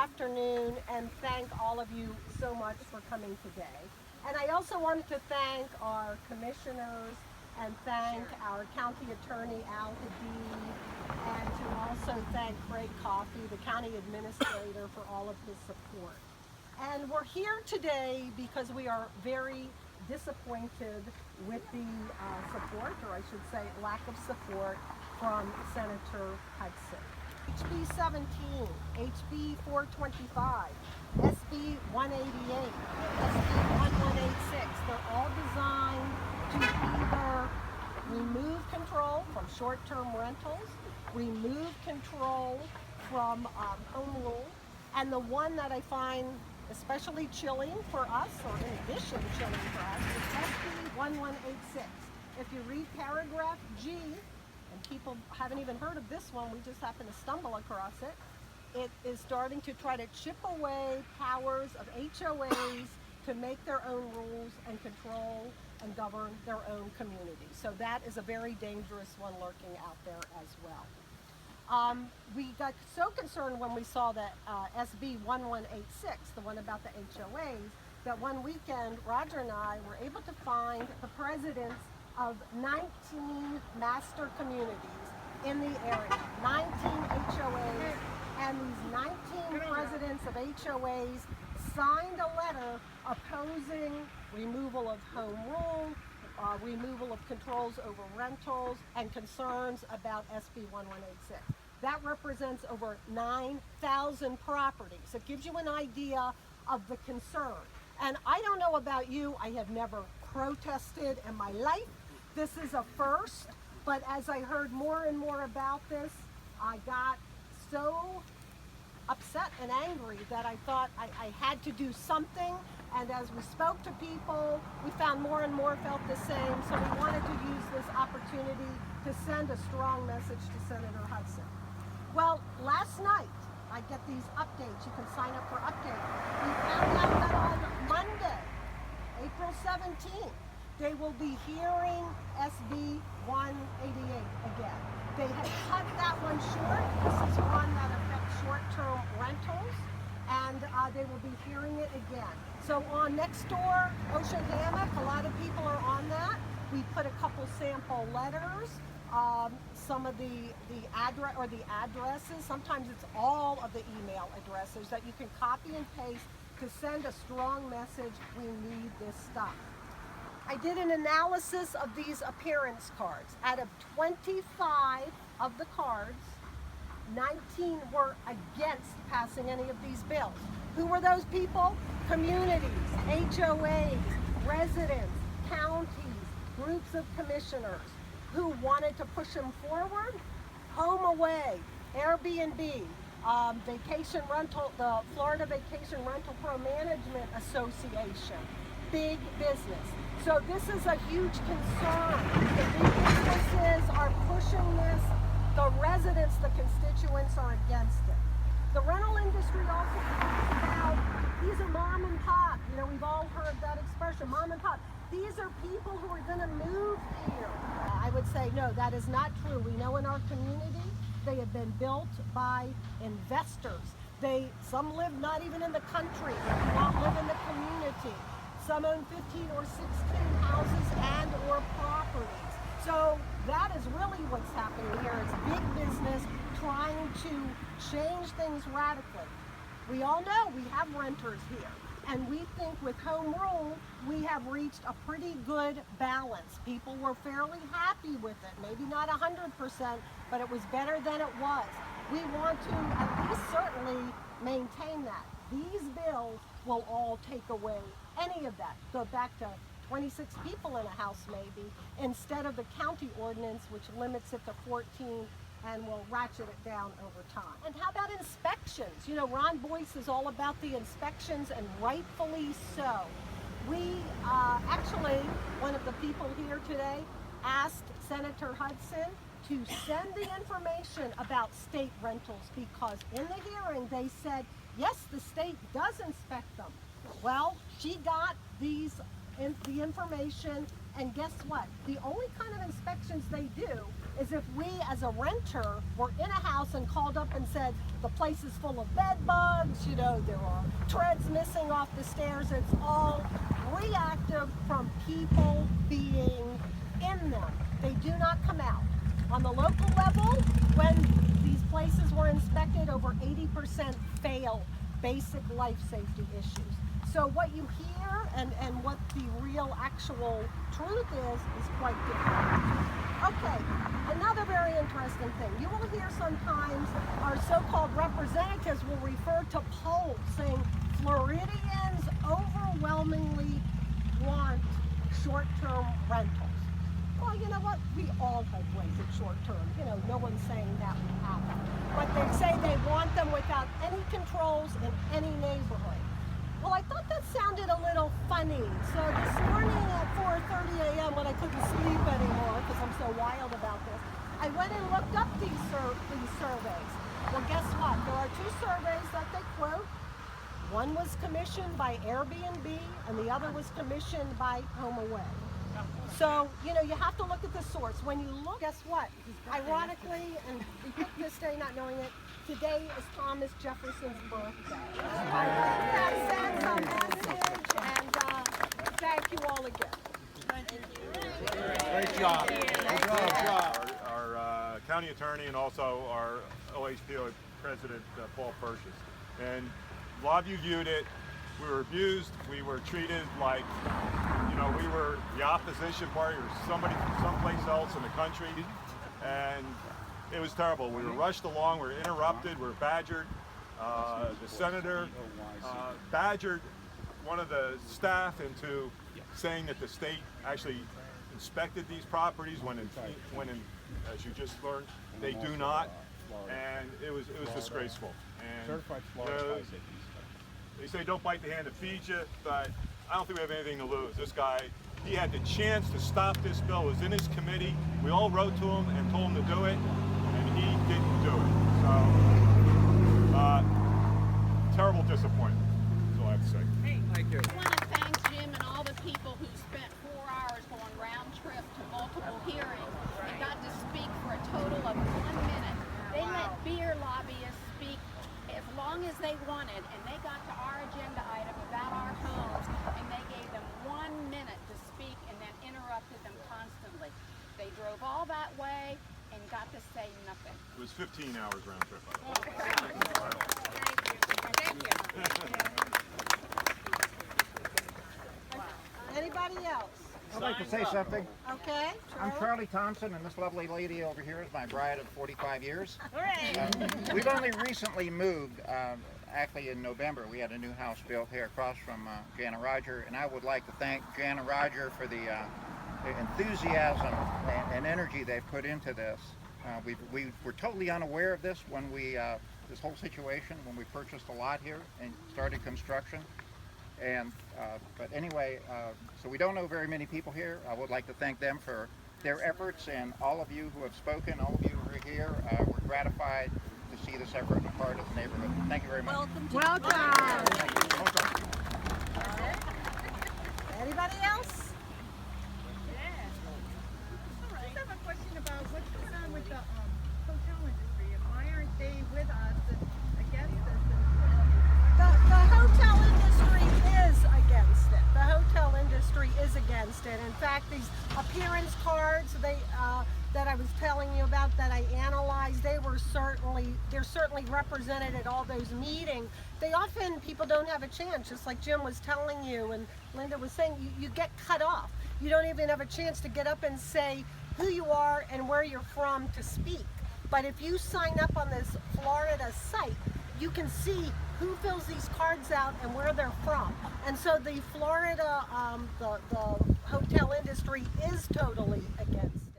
afternoon and thank all of you so much for coming today. And I also wanted to thank our commissioners and thank our county attorney, Al Hadid, and to also thank Craig Coffey, the county administrator, for all of his support. And we're here today because we are very disappointed with the support, or I should say lack of support, from Senator Hutson. HB 17, HB 425, SB 188, SB 1186, they're all designed to either remove control from short-term rentals, remove control from home rule, and the one that I find especially chilling for us, or in addition chilling for us, is SB 1186. If you read paragraph G, and people haven't even heard of this one, we just happened to stumble across it, it is starting to try to chip away powers of HOAs to make their own rules and control and govern their own community. So that is a very dangerous one lurking out there as well. We got so concerned when we saw that SB 1186, the one about the HOAs, that one weekend Roger and I were able to find the presidents of 19 master communities in the area, 19 HOAs, and these 19 presidents of HOAs signed a letter opposing removal of home rule, removal of controls over rentals, and concerns about SB 1186. That represents over 9,000 properties. It gives you an idea of the concern. And I don't know about you, I have never protested in my life. This is a first, but as I heard more and more about this, I got so upset and angry that I thought I had to do something. And as we spoke to people, we found more and more felt the same. So we wanted to use this opportunity to send a strong message to Senator Hutson. Well, last night, I get these updates. You can sign up for updates. We found out that on Monday, April 17th, they will be hearing SB 188 again. They had cut that one short. This is one that affects short-term rentals, and they will be hearing it again. So on next door, Ocean Hammock, a lot of people are on that. We put a couple sample letters, some of the addresses. Sometimes it's all of the email addresses that you can copy and paste to send a strong message. We need this stuff. I did an analysis of these appearance cards. Out of 25 of the cards, 19 were against passing any of these bills. Who were those people? Communities, HOAs, residents, counties, groups of commissioners. Who wanted to push them forward? Home Away, Airbnb, vacation rental, the Florida Vacation Rental Pro Management Association, big business. So this is a huge concern. The big businesses are pushing this. The residents, the constituents, are against it. The rental industry also talks about these are mom and pop. You know, we've all heard that expression, mom and pop. These are people who are going to move here. I would say, no, that is not true. We know in our community, they have been built by investors. Some live not even in the country, they do not live in the community. Some own 15 or 16 houses and or properties. So that is really what's happening here. It's big business trying to change things radically. We all know we have renters here. And we think with home rule, we have reached a pretty good balance. People were fairly happy with it. Maybe not 100%, but it was better than it was. We want to at least certainly maintain that. These bills will all take away any of that. Go back to 26 people in a house maybe, instead of the county ordinance, which limits it to 14 and will ratchet it down over time. And how about inspections? You know, Ron Boyce is all about the inspections, and rightfully so. We actually, one of the people here today asked Senator Hutson to send the information about state rentals, because in the hearing they said, yes, the state does inspect them. Well, she got these the information, and guess what? The only kind of inspections they do is if we as a renter were in a house and called up and said the place is full of bed bugs, you know, there are treads missing off the stairs. It's all reactive from people being in them. They do not come out. On the local level, when these places were inspected, over 80% fail basic life safety issues. So what you hear and what the real actual truth is quite different. Okay, another very interesting thing. You will hear sometimes our so-called representatives will refer to polls saying Floridians overwhelmingly want short-term rentals. Well, you know what? We all have ways at short-term. You know, no one's saying that would happen. But they say they want them without any controls in any neighborhood. Well, I thought that sounded a little funny. So this morning at 4:30 a.m. when I couldn't sleep anymore because I'm so wild about this, I went and looked up these surveys. Well, guess what? There are two surveys that they quote. One was commissioned by Airbnb and the other was commissioned by HomeAway. So, you know, you have to look at the source. When you look, guess what? Ironically, and we picked this day not knowing it, today is Thomas Jefferson's birthday. That sends a message, and thank you all again. Great job. Great job. Our county attorney and also our OHPO president, Paul Purchase. And a lot of you viewed it. We were abused. We were treated like, you know, we were the opposition party or somebody from someplace else in the country. And it was terrible. We were rushed along. We were interrupted. We were badgered. The senator badgered one of the staff into saying that the state actually inspected these properties when as you just learned, they do not. And it was disgraceful. And they say don't bite the hand that feeds you, but I don't think we have anything to lose. This guy, he had the chance to stop this bill. It was in his committee. We all wrote to him and told him to do it, and he didn't do it. So, terrible disappointment, is all I have to say. Hey, thank you. I want to thank Jim and all the people who spent 4 hours going round trip to multiple hearings and got to speak for a total of 1 minute. They let beer lobbyists speak as long as they wanted, and they got to our agenda item about our homes, and they gave them 1 minute to speak and then interrupted them constantly. They drove all that way and got to say nothing. It was 15 hours round trip. Thank you. Anybody else? I'd like to say something. Okay. I'm Charlie Thompson, and this lovely lady over here is my bride of 45 years. Hooray! We've only recently moved. Actually, in November, we had a new house built here across from Jan and Roger, and I would like to thank Jan and Roger for the enthusiasm and energy they put into this. We were totally unaware of this when this whole situation, when we purchased a lot here and started construction. And but anyway, so we don't know very many people here. I would like to thank them for their efforts, and all of you who have spoken, all of you who are here, we're gratified to see this effort and part of the neighborhood. Thank you very much. Welcome. Anybody else? I just have a question about what's going on with the hotel industry, and why aren't they with us and against us? The hotel industry is against it. The hotel industry is against it. In fact, these appearance cards that I was telling you about that I analyzed, they're certainly represented at all those meetings. They often, people don't have a chance, just like Jim was telling you and Linda was saying, you get cut off. You don't even have a chance to get up and say who you are and where you're from to speak. But if you sign up on this Florida site, you can see who fills these cards out and where they're from. And so the Florida, the hotel industry is totally against it.